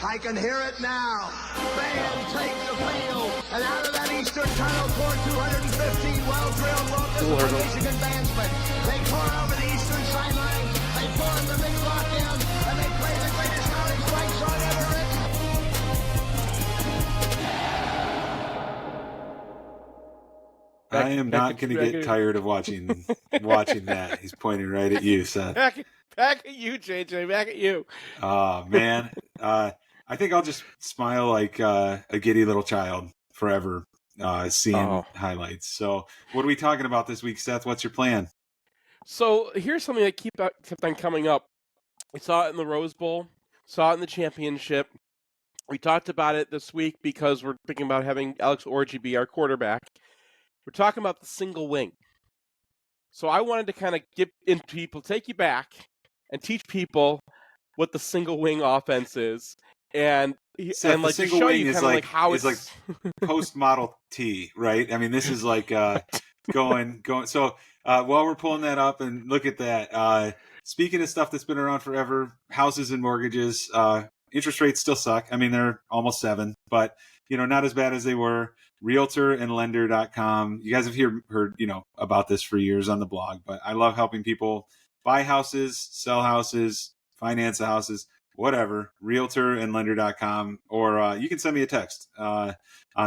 I can hear it now. Fans take the field, and out of that eastern tunnel pour 215 well-drilled, well-disciplined Michigan bandsmen. They pour over the eastern sideline, they pour in the big block in, and they play the greatest college fight song ever written. I am not going to get tired of watching that. He's pointing right at you, Seth. Back at you, JJ. Back at you. Oh, man. I think I'll just smile like a giddy little child forever seeing highlights. So what are we talking about this week, Seth? What's your plan? So here's something that kept on coming up. We saw it in the Rose Bowl. Saw it in the championship. We talked about it this week because we're thinking about having Alex Orji be our quarterback. We're talking about the single wing. So I wanted to kind of take you back and teach people what the single wing offense is, and Seth, like the to single show wing you is kind of like how is it's like post Model T, right? I mean, this is like going. So while we're pulling that up and look at that, speaking of stuff that's been around forever, houses and mortgages, interest rates still suck. I mean, they're almost 7, but not as bad as they were. Realtor and Lender.com. You guys have heard about this for years on the blog, but I love helping people buy houses, sell houses, finance houses, whatever. Realtor and Lender.com, or you can send me a text on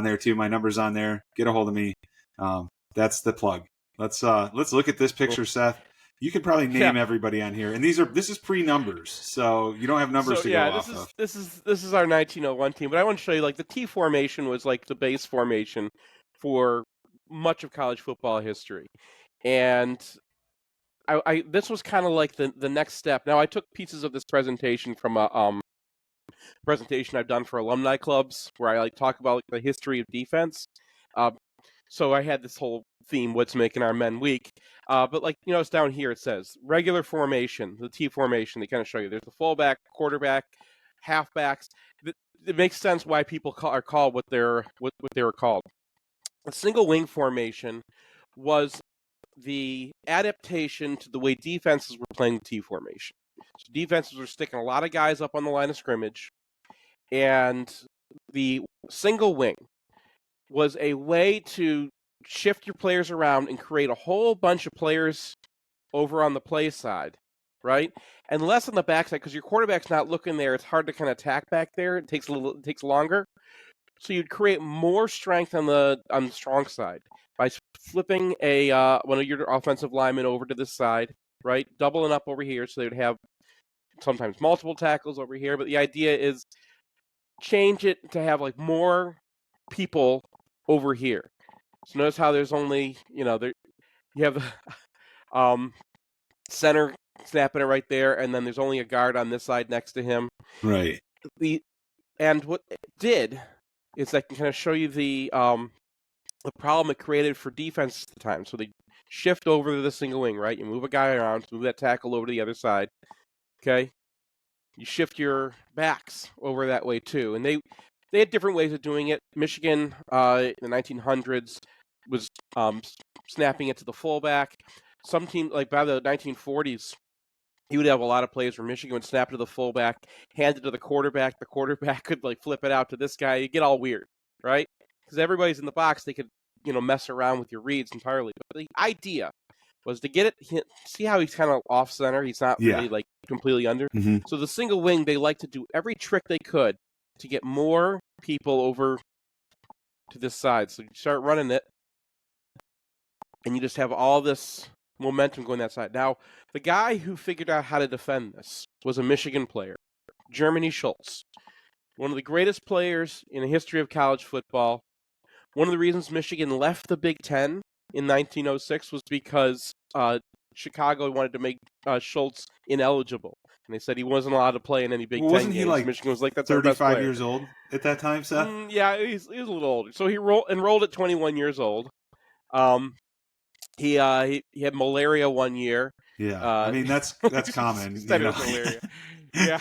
there too. My number's on there. Get a hold of me. That's the plug. Let's look at this picture, Seth. You can probably name everybody on here, and this is pre-numbers, so you don't have numbers to go off of. This is our 1901 team, but I want to show you like the T formation was like the base formation for much of college football history, and I this was kind of like the next step. Now I took pieces of this presentation from a presentation I've done for alumni clubs where I like talk about like the history of defense. So I had this whole theme, what's making our men weak. But like, it's down here, it says regular formation, the T formation. They kind of show you there's the fullback, quarterback, halfbacks. It makes sense why people are called what they were called. A single wing formation was the adaptation to the way defenses were playing the T formation. So defenses were sticking a lot of guys up on the line of scrimmage, and the single wing was a way to shift your players around and create a whole bunch of players over on the play side, right? And less on the backside, because your quarterback's not looking there. It's hard to kind of attack back there. It takes longer. So you'd create more strength on the strong side by flipping one of your offensive linemen over to this side, right? Doubling up over here, so they would have sometimes multiple tackles over here. But the idea is change it to have like more people over here. So notice how there's only, you have the center snapping it right there, and then there's only a guard on this side next to him. Right. And what it did is I can kind of show you the problem it created for defense at the time. So they shift over to the single wing, right? You move a guy around, move that tackle over to the other side. Okay? You shift your backs over that way too. And they had different ways of doing it. Michigan in the 1900s was snapping it to the fullback. Some team, like by the 1940s, he would have a lot of plays where Michigan would snap to the fullback, hand it to the quarterback. The quarterback could like flip it out to this guy. You get all weird, right? Because everybody's in the box. They could, mess around with your reads entirely. But the idea was to get it. See how he's kind of off center. He's not really like completely under. Mm-hmm. So the single wing, they like to do every trick they could to get more people over to this side. So you start running it, and you just have all this momentum going that side. Now, the guy who figured out how to defend this was a Michigan player, Germany Schultz, one of the greatest players in the history of college football. One of the reasons Michigan left the Big Ten in 1906 was because Chicago wanted to make Schultz ineligible. And they said he wasn't allowed to play in any Big Ten wasn't games. He like Michigan was like, that's 35 years old at that time, Seth? Yeah, he's a little older. So he enrolled at 21 years old. He had malaria one year. Yeah, I mean that's common. Malaria. Yeah.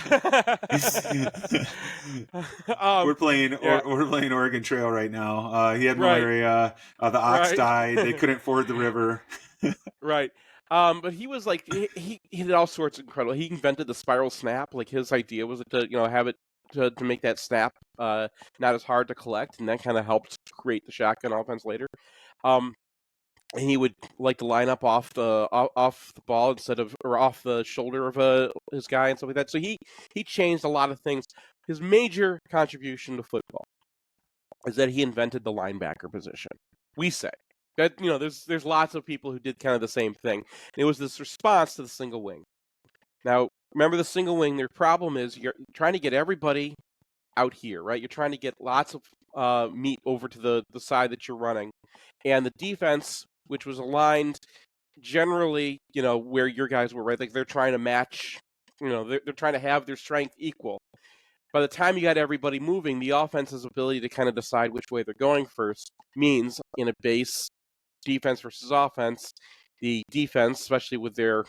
We're playing Oregon Trail right now. He had malaria. The ox died. They couldn't ford the river. Right. But he was like he did all sorts of incredible. He invented the spiral snap. Like his idea was to have it to make that snap not as hard to collect, and that kind of helped create the shotgun offense later. And he would like to line up off the ball or off the shoulder of his guy and stuff like that. So he changed a lot of things. His major contribution to football is that he invented the linebacker position. We say that there's lots of people who did kind of the same thing. And it was this response to the single wing. Now remember the single wing. Their problem is you're trying to get everybody out here, right? You're trying to get lots of meat over to the side that you're running, and the defense, which was aligned generally, where your guys were, right? Like they're trying to match, they're trying to have their strength equal. By the time you got everybody moving, the offense's ability to kind of decide which way they're going first means in a base defense versus offense, the defense, especially with their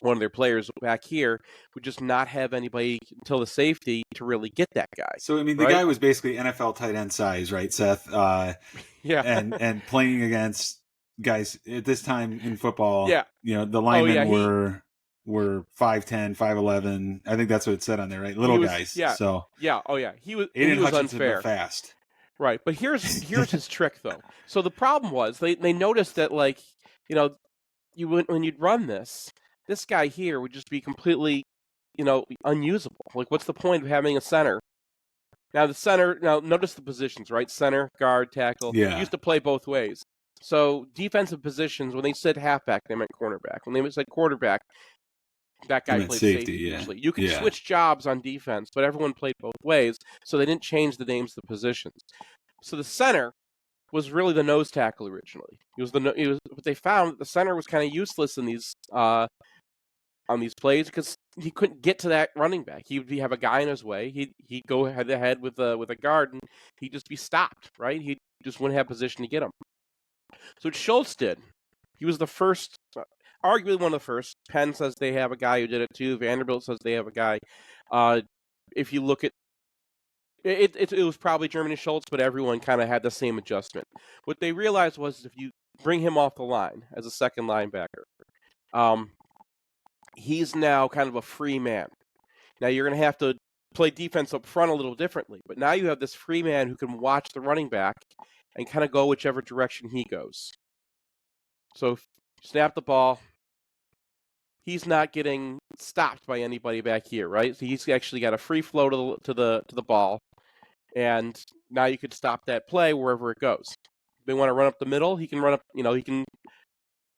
one of their players back here, would just not have anybody until the safety to really get that guy. So, I mean, the guy was basically NFL tight end size, right, Seth? Yeah. And playing against guys at this time in football, yeah. The linemen were 5'10", 5'11". I think that's what it said on there, right? Little guys. Yeah. So, yeah. Oh, yeah. He was Hutchinson, unfair. But fast. Right. But here's his trick, though. So the problem was they noticed that, like, when you'd run this guy here would just be completely, unusable. Like, what's the point of having a center? Now, notice the positions, right? Center, guard, tackle. Yeah. You used to play both ways. So defensive positions, when they said halfback, they meant cornerback. When they said quarterback, that guy played safety usually. You could switch jobs on defense, but everyone played both ways, so they didn't change the names of the positions. So the center was really the nose tackle originally. But they found that the center was kind of useless in these on these plays because he couldn't get to that running back. He'd have a guy in his way. He'd go head to head with a guard, and he'd just be stopped. Right? He just wouldn't have position to get him. So what Schultz did, he was the first, arguably one of the first. Penn says they have a guy who did it too. Vanderbilt says they have a guy. If you look at it was probably Germany Schultz, but everyone kind of had the same adjustment. What they realized was if you bring him off the line as a second linebacker, he's now kind of a free man. Now you're going to have to play defense up front a little differently, but now you have this free man who can watch the running back and kind of go whichever direction he goes. So snap the ball. He's not getting stopped by anybody back here, right? So he's actually got a free flow to the ball, and now you could stop that play wherever it goes. If they want to run up the middle, he can run up. He can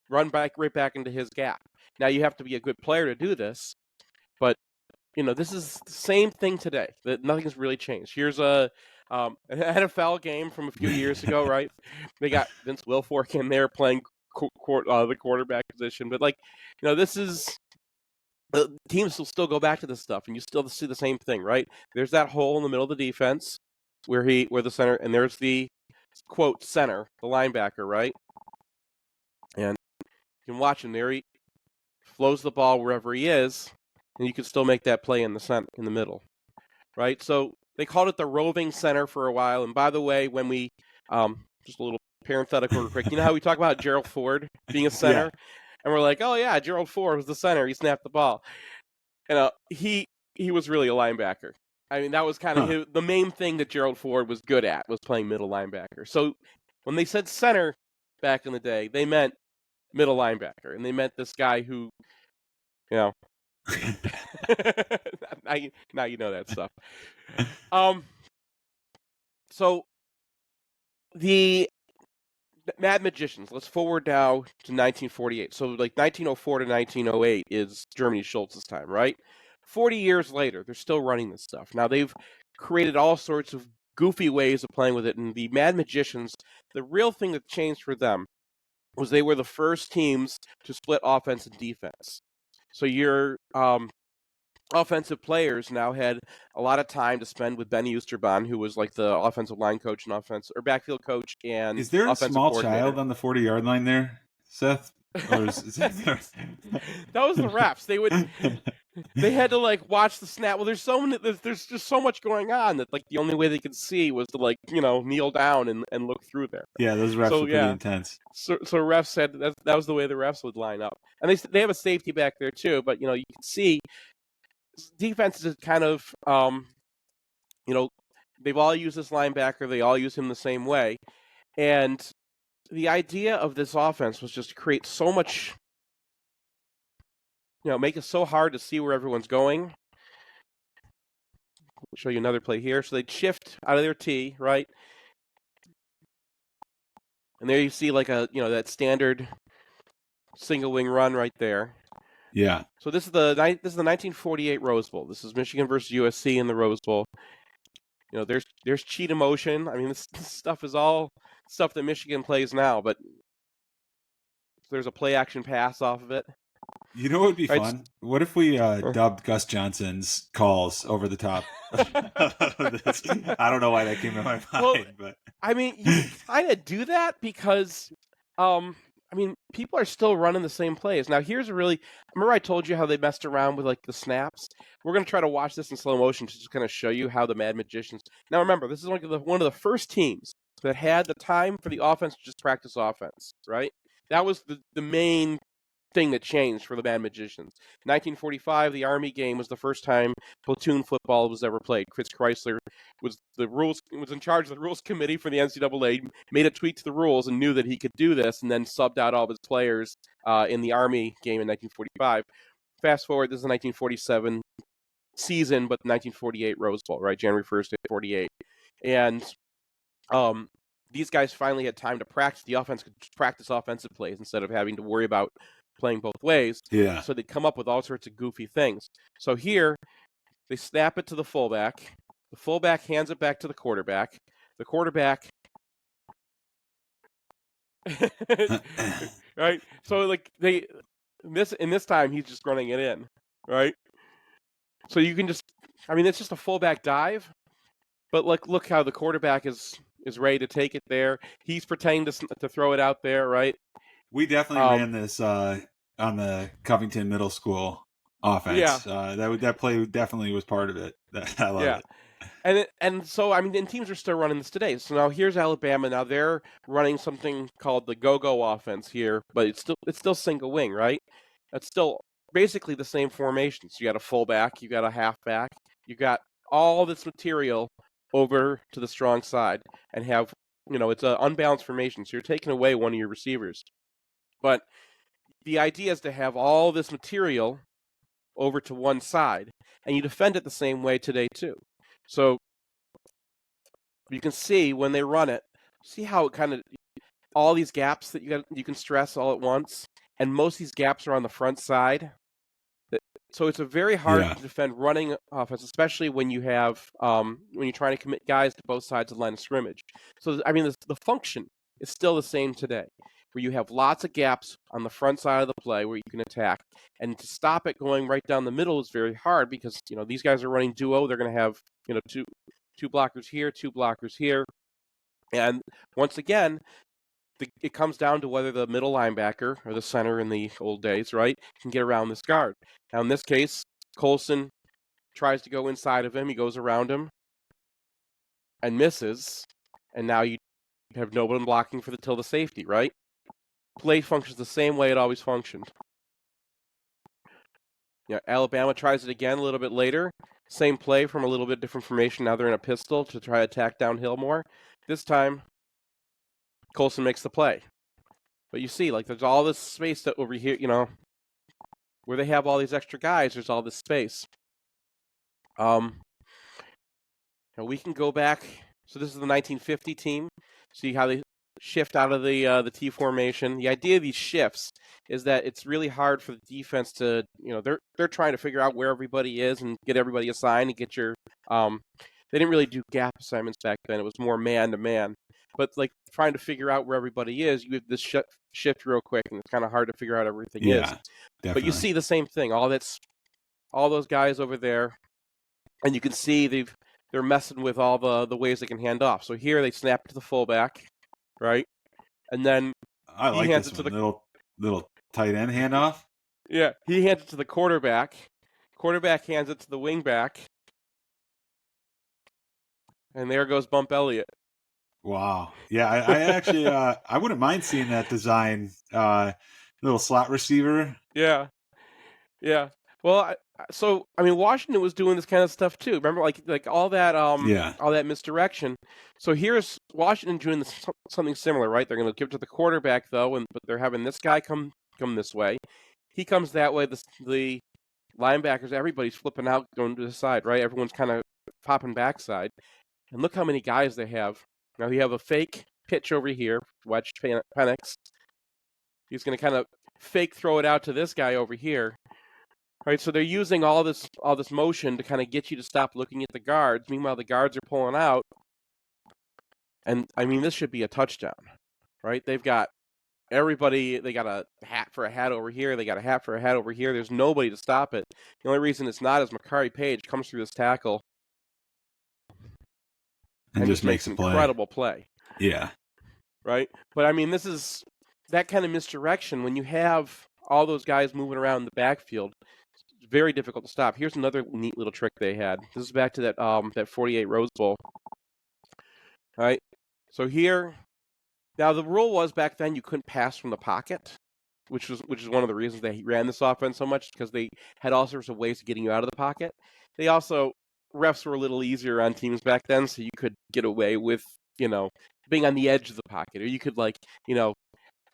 run right back into his gap. Now you have to be a good player to do this, but this is the same thing today. That nothing's really changed. Here's an NFL game from a few years ago, right? They got Vince Wilfork in there playing the quarterback position, but this is the teams will still go back to this stuff, and you still see the same thing, right? There's that hole in the middle of the defense where the center, and there's the quote center, the linebacker, right? And you can watch him there. He flows the ball wherever he is, and you can still make that play in the middle, right? So they called it the roving center for a while. And by the way, when we just a little parenthetical real quick, you know how we talk about Gerald Ford being a center? Yeah. And we're like, oh yeah, Gerald Ford was the center. He snapped the ball. And he was really a linebacker. I mean, that was kind of the main thing that Gerald Ford was good at, was playing middle linebacker. So when they said center back in the day, they meant middle linebacker. And they meant this guy who, now you know that stuff. So the Mad Magicians, let's forward now to 1948. So 1904 to 1908 is Germany Schultz's time, right? 40 years later, they're still running this stuff. Now they've created all sorts of goofy ways of playing with it. And the Mad Magicians, the real thing that changed for them was they were the first teams to split offense and defense. So your offensive players now had a lot of time to spend with Benny Oosterbaan, who was like the offensive line coach and backfield coach. And is there a small child on the 40-yard line there, Seth? Or that was the refs. They had to watch the snap. Well, there's just so much going on that the only way they could see was to kneel down and look through there. Yeah, those refs were pretty intense. So refs said that was the way the refs would line up, and they have a safety back there too. But you can see defense is kind of, they've all used this linebacker. They all use him the same way. And the idea of this offense was just to create so much, make it so hard to see where everyone's going. I'll show you another play here. So they'd shift out of their T, right? And there you see like that standard single wing run right there. Yeah. So this is the 1948 Rose Bowl. This is Michigan versus USC in the Rose Bowl. There's cheetah motion. I mean, this stuff is all stuff that Michigan plays now, but there's a play action pass off of it. You know what would be fun? What if we dubbed Gus Johnson's calls over the top of this? I don't know why that came to my mind, but I mean, you kind of do that because, people are still running the same plays. Now, remember I told you how they messed around with like the snaps? We're going to try to watch this in slow motion to just kind of show you how the Mad Magicians. Now, remember, this is one of the first teams that had the time for the offense to just practice offense, right? That was the main thing that changed for the Mad Magicians. 1945, the Army game was the first time platoon football was ever played. Chris Chrysler was in charge of the rules committee for the NCAA, made a tweak to the rules and knew that he could do this, and then subbed out all of his players in the Army game in 1945. Fast forward, this is the 1947 season, but 1948 Rose Bowl, right? January 1st, 48. And these guys finally had time to practice. The offense could practice offensive plays instead of having to worry about playing both ways. Yeah. So they'd come up with all sorts of goofy things. So here, they snap it to the fullback. The fullback hands it back to the quarterback. The quarterback, right? So like in this time he's just running it in, right? So you can it's just a fullback dive, but look how the quarterback is ready to take it there. He's pretending to throw it out there, right? We definitely ran this on the Covington Middle School offense. Yeah. That play definitely was part of it. I love it. And so and teams are still running this today. So now here's Alabama. Now they're running something called the go-go offense here, but it's still single wing, right? It's still basically the same formation. So you got a fullback, you got a halfback, you got all this material over to the strong side, and have it's an unbalanced formation. So you're taking away one of your receivers, but the idea is to have all this material over to one side, and you defend it the same way today too. So you can see when they run it, see how it kind of all these gaps that you can stress all at once, and most of these gaps are on the front side. So it's a very hard to defend running offense, especially when you have when you're trying to commit guys to both sides of the line of scrimmage. So the function is still the same today, where you have lots of gaps on the front side of the play where you can attack, and to stop it going right down the middle is very hard because these guys are running duo. They're going to have two blockers here, two blockers here, and once again, it comes down to whether the middle linebacker or the center in the old days, right, can get around this guard. Now in this case, Colson tries to go inside of him. He goes around him and misses, and now you have no one blocking till the safety, right? Play functions the same way it always functioned. Alabama tries it again a little bit later. Same play from a little bit different formation. Now they're in a pistol to try to attack downhill more. This time, Colson makes the play. But you see, there's all this space that over here, where they have all these extra guys, there's all this space. We can go back. So this is the 1950 team. See how they shift out of the T formation. The idea of these shifts is that it's really hard for the defense to, they're trying to figure out where everybody is and get everybody assigned and get your. They didn't really do gap assignments back then. It was more man to man. But trying to figure out where everybody is, you have this shift real quick, and it's kind of hard to figure out everything is. Definitely. But you see the same thing. All those guys over there, and you can see they're messing with all the ways they can hand off. So here they snap it to the fullback, right, and then I like this one. Little tight end handoff. Yeah, he hands it to the quarterback. Quarterback hands it to the wingback, and there goes Bump Elliott. Wow. Yeah, I actually I wouldn't mind seeing that design. Little slot receiver. Yeah. Well, So I mean, Washington was doing this kind of stuff too. Remember, like all that misdirection. So here's Washington doing something similar, right? They're going to give it to the quarterback though, but they're having this guy come this way. He comes that way. The linebackers, everybody's flipping out, going to the side, right? Everyone's kind of popping backside. And look how many guys they have. Now you have a fake pitch over here. Watch Penix. He's going to kind of fake throw it out to this guy over here. Right, so they're using all this motion to kind of get you to stop looking at the guards. Meanwhile, the guards are pulling out. And I mean, this should be a touchdown, right? They've got everybody. They got a hat for a hat over here. They got a hat for a hat over here. There's nobody to stop it. The only reason it's not is Makari Page comes through this tackle and just makes an a play. Incredible play. Yeah. Right, but I mean, this is that kind of misdirection when you have all those guys moving around in the backfield. Very difficult to stop. Here's another neat little trick they had. This is back to that 48 Rose Bowl. All right. So here, now the rule was back then you couldn't pass from the pocket, which is one of the reasons they ran this offense so much, because they had all sorts of ways of getting you out of the pocket. They also, refs were a little easier on teams back then, so you could get away with, being on the edge of the pocket, or you could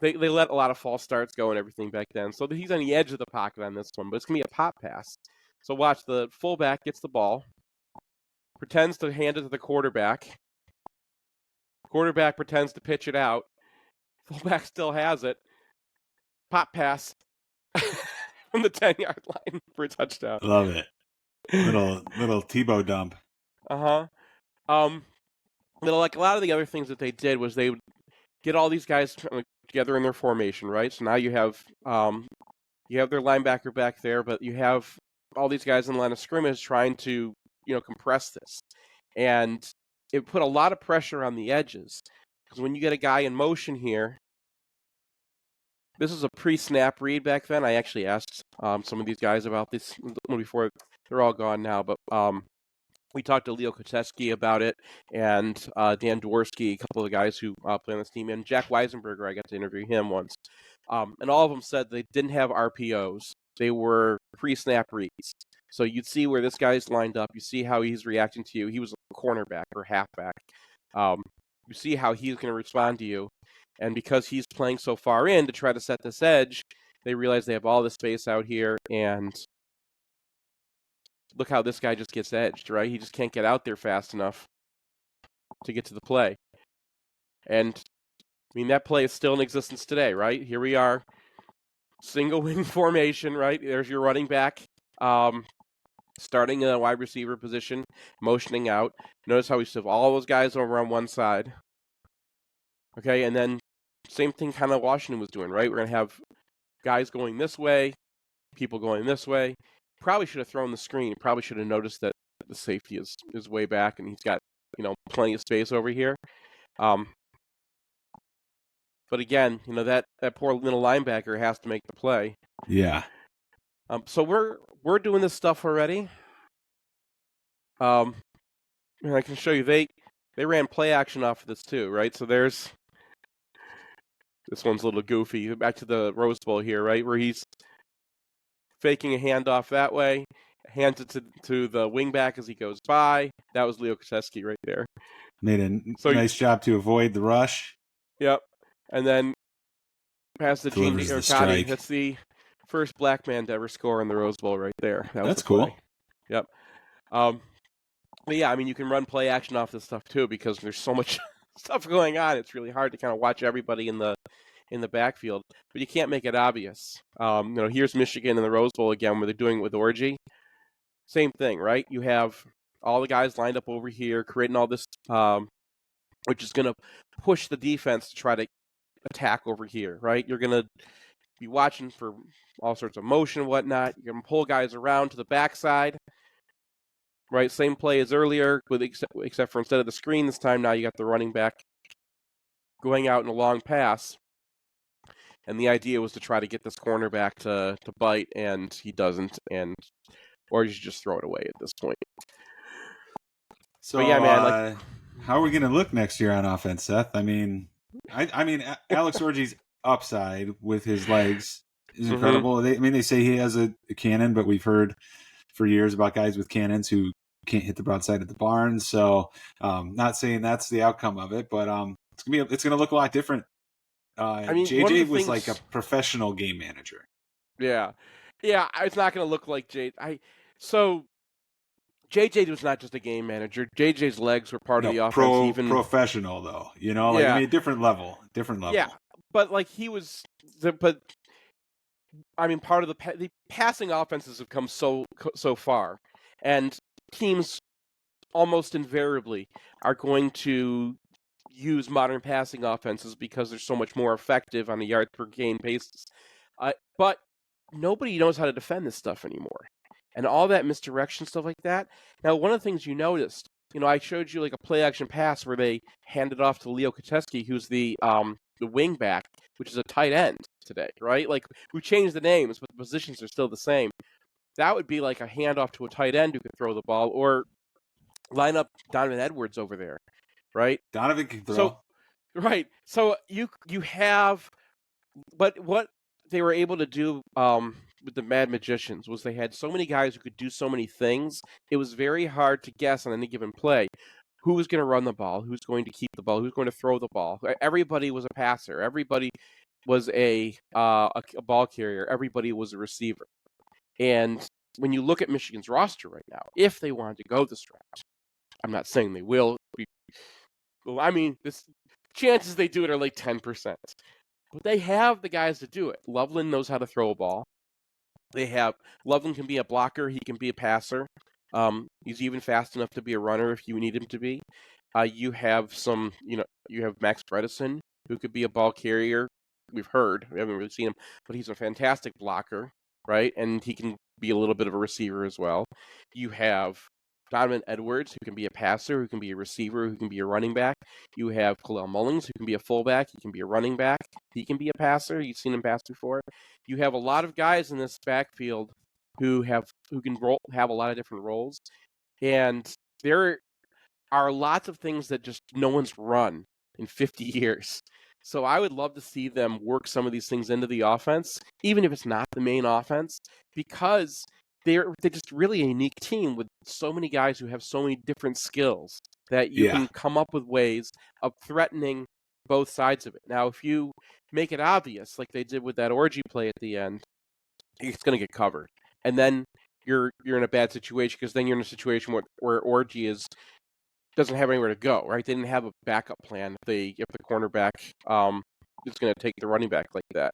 They let a lot of false starts go and everything back then. So he's on the edge of the pocket on this one, but it's going to be a pop pass. So watch, the fullback gets the ball, pretends to hand it to the quarterback. Quarterback pretends to pitch it out. Fullback still has it. Pop pass from the 10-yard line for a touchdown. Love it. Little Tebow dump. Like a lot of the other things that they did was they would get all these guys together in their formation, right? So now you have their linebacker back there, but you have all these guys in the line of scrimmage trying to, compress this. And it put a lot of pressure on the edges, because when you get a guy in motion here, this is a pre-snap read back then. I actually asked some of these guys about this before. They're all gone now, but we talked to Leo Koteski about it, and Dan Dworsky, a couple of the guys who play on this team, and Jack Weisenberger. I got to interview him once. And all of them said they didn't have RPOs. They were pre-snap reads. So you'd see where this guy's lined up. You see how he's reacting to you. He was a cornerback or halfback. You see how he's going to respond to you. And because he's playing so far in to try to set this edge, they realize they have all this space out here, and look how this guy just gets edged, right? He just can't get out there fast enough to get to the play. And, I mean, that play is still in existence today, right? Here we are, single wing formation, right? There's your running back, starting in a wide receiver position, motioning out. Notice how we still have all those guys over on one side. Okay, and then same thing kind of Washington was doing, right? We're going to have guys going this way, people going this way. Probably should have thrown the screen. Probably should have noticed that the safety is way back and he's got, plenty of space over here. But again, that poor little linebacker has to make the play. Yeah. So we're doing this stuff already. And I can show you they ran play action off of this too, right? So there's this one's a little goofy. Back to the Rose Bowl here, right, where he's faking a handoff that way, hands it to the wingback as he goes by. That was Leo Koteski right there. Made a nice job to avoid the rush. Yep. And then pass to Gene D'Arcati. That's the first black man to ever score in the Rose Bowl right there. That's cool. Play. Yep. But yeah, I mean, you can run play action off this stuff too, because there's so much stuff going on. It's really hard to kind of watch everybody in the backfield, but you can't make it obvious. Here's Michigan in the Rose Bowl again, where they're doing it with Orgy. Same thing, right? You have all the guys lined up over here, creating all this, which is going to push the defense to try to attack over here, right? You're going to be watching for all sorts of motion and whatnot. You're going to pull guys around to the backside, right? Same play as earlier, except for instead of the screen this time, now you got the running back going out in a long pass. And the idea was to try to get this cornerback to bite, and he doesn't, or you should just throw it away at this point. So, but yeah, man, how are we going to look next year on offense, Seth? I mean, Alex Orji's upside with his legs is incredible. Mm-hmm. They say he has a cannon, but we've heard for years about guys with cannons who can't hit the broadside of the barn. So not saying that's the outcome of it, but it's gonna look a lot different. I mean, one of JJ the was things, like a professional game manager. yeah, it's not going to look like So JJ was not just a game manager. JJ's legs were part of the offense. Professional though, like I Yeah, mean, different level. yeah, but like he was, but I mean, part of the passing offenses have come so far, and teams almost invariably are going to use modern passing offenses because they're so much more effective on a yard per game basis. But nobody knows how to defend this stuff anymore, and all that misdirection stuff like that. Now, one of the things you noticed, I showed you like a play action pass where they handed off to Leo Koteski, who's the wing back, which is a tight end today, right? Like we changed the names, but the positions are still the same. That would be like a handoff to a tight end who could throw the ball, or line up Donovan Edwards over there, right? Donovan can throw. So, right. So you have, but what they were able to do with the Mad Magicians was they had so many guys who could do so many things. It was very hard to guess on any given play who was going to run the ball, who's going to keep the ball, who's going to throw the ball. Everybody was a passer. Everybody was a ball carrier. Everybody was a receiver. And when you look at Michigan's roster right now, if they wanted to go this route, I'm not saying they will. Well, I mean, chances they do it are like 10%. But they have the guys to do it. Loveland knows how to throw a ball. Loveland can be a blocker. He can be a passer. He's even fast enough to be a runner if you need him to be. You have Max Bredesen, who could be a ball carrier. We haven't really seen him, but he's a fantastic blocker, right? And he can be a little bit of a receiver as well. You have Donovan Edwards, who can be a passer, who can be a receiver, who can be a running back. You have Khalil Mullings, who can be a fullback. He can be a running back. He can be a passer. You've seen him pass before. You have a lot of guys in this backfield who have a lot of different roles, and there are lots of things that just no one's run in 50 years. So I would love to see them work some of these things into the offense, even if it's not the main offense, because they're just really a unique team with so many guys who have so many different skills that you can come up with ways of threatening both sides of it. Now, if you make it obvious, like they did with that orgy play at the end, it's going to get covered. And then you're in a bad situation, because then you're in a situation where orgy doesn't have anywhere to go, right? They didn't have a backup plan if the cornerback is going to take the running back like that,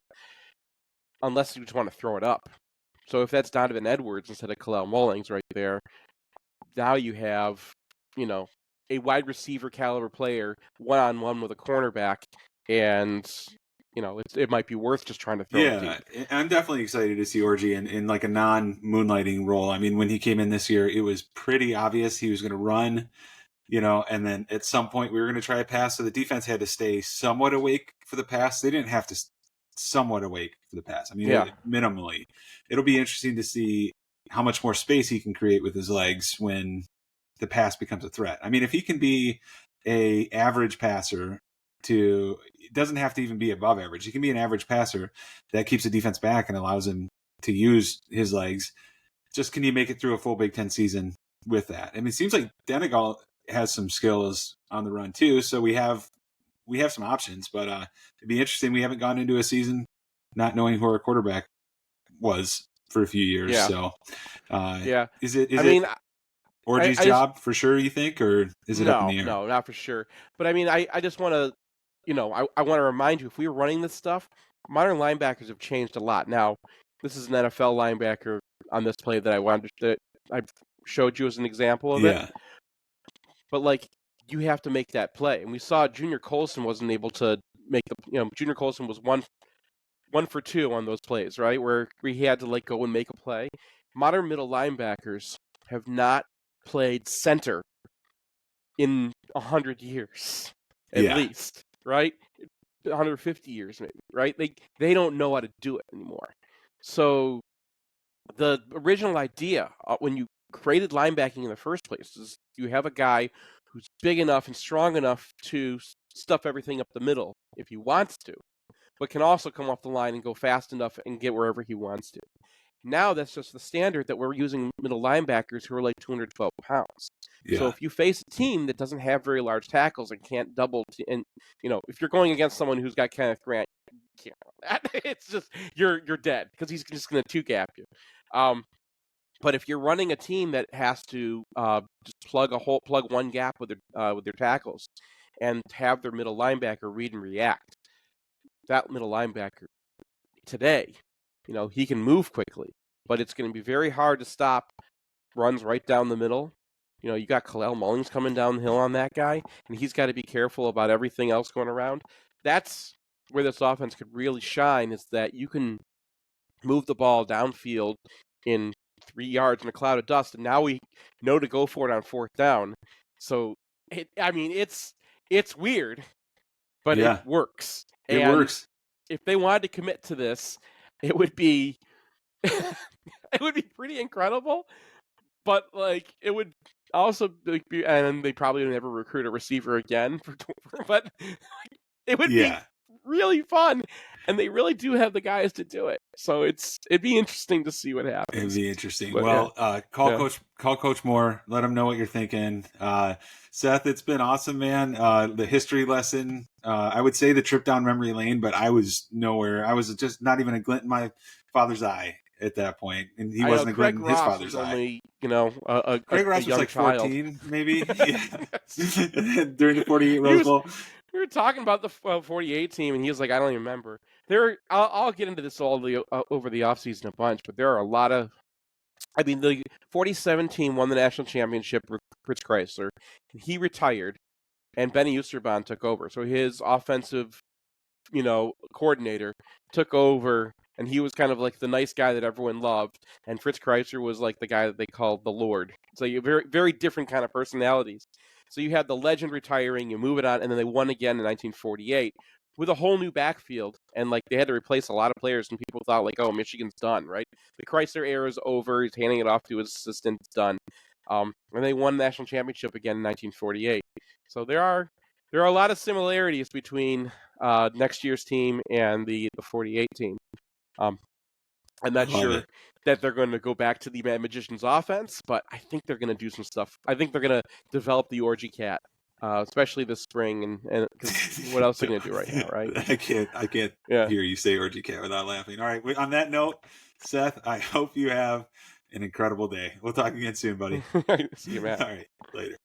unless you just want to throw it up. So if that's Donovan Edwards instead of Khalil Mullings right there, now you have, a wide receiver caliber player one-on-one with a cornerback, and it might be worth just trying to throw it deep. Yeah, I'm definitely excited to see Orgy in like a non-moonlighting role. I mean, when he came in this year, it was pretty obvious he was going to run, and then at some point we were going to try a pass, so the defense had to stay somewhat awake for the pass. They didn't have to somewhat awake for the pass. I mean, minimally. It'll be interesting to see how much more space he can create with his legs when the pass becomes a threat. I mean, if he can be a average passer it doesn't have to even be above average. He can be an average passer that keeps the defense back and allows him to use his legs. Just can you make it through a full Big Ten season with that? I mean, it seems like Denegal has some skills on the run too, so we have some options, but it'd be interesting. We haven't gone into a season not knowing who our quarterback was for a few years. Yeah. So, is I mean, Orgy's job for sure, you think, or is it up in the air? No, not for sure. But I mean, I just want to, I want to remind you, if we were running this stuff, modern linebackers have changed a lot. Now, this is an NFL linebacker on this play that I showed you as an example of it. But like, you have to make that play, and we saw Junior Colson wasn't able to make Junior Colson was one for two on those plays, right, where he had to like go and make a play. Modern middle linebackers have not played center in 100 years, at least, right? 150 years, maybe, right? They don't know how to do it anymore. So the original idea when you created linebacking in the first place is you have a guy who's big enough and strong enough to stuff everything up the middle if he wants to, but can also come off the line and go fast enough and get wherever he wants to. Now that's just the standard that we're using middle linebackers who are like 212 pounds. So Yeah. if you face a team that doesn't have very large tackles and can't double, and if you're going against someone who's got Kenneth Grant, it's just you're dead because he's just going to two gap you. But if you're running a team that has to just plug one gap with their tackles, and have their middle linebacker read and react, that middle linebacker today, he can move quickly, but it's going to be very hard to stop runs right down the middle. You got Khalil Mullings coming down the hill on that guy, and he's got to be careful about everything else going around. That's where this offense could really shine, is that you can move the ball downfield in 3 yards in a cloud of dust, and now we know to go for it on fourth down. So, it's weird, but it Yeah. works. It And works. if they wanted to commit to this, it would be it would be pretty incredible. But it would also be, and they probably would never recruit a receiver again. But it would be Yeah. really fun, and they really do have the guys to do it. So it'd be interesting to see what It'd happens. be interesting. But, Well, call yeah. Coach Moore. Let him know what you're thinking. Seth, it's been awesome, man. The history lesson. I would say the trip down memory lane, but I was nowhere. I was just not even a glint in my father's eye at that point, and he I know wasn't a glint Craig in his Ross father's was eye. only a Craig Ross was young like child. 14, maybe. Yeah. During the 48 Rose Bowl. We were talking about the 48 team, and he was like, I don't even remember. I'll get into this over the offseason a bunch, but there are a lot of. The 47 team won the national championship with Fritz Chrysler. He retired, and Benny Usterbahn took over. So his offensive, coordinator took over, and he was kind of like the nice guy that everyone loved. And Fritz Chrysler was like the guy that they called the Lord. So you very, very different kind of personalities. So you had the legend retiring, you move it on, and then they won again in 1948 with a whole new backfield. And they had to replace a lot of players, and people thought oh, Michigan's done, right? The Chrysler era is over. He's handing it off to his assistant. It's done. And they won the national championship again in 1948. So there are a lot of similarities between next year's team and the 48 team. I'm not sure that they're going to go back to the Magician's offense, but I think they're going to do some stuff. I think they're going to develop the Orgy Cat, especially this spring. And what else are they going to do right now, right? I can't hear you say Orgy Cat without laughing. All right. On that note, Seth, I hope you have an incredible day. We'll talk again soon, buddy. See you, Matt. All right. Later.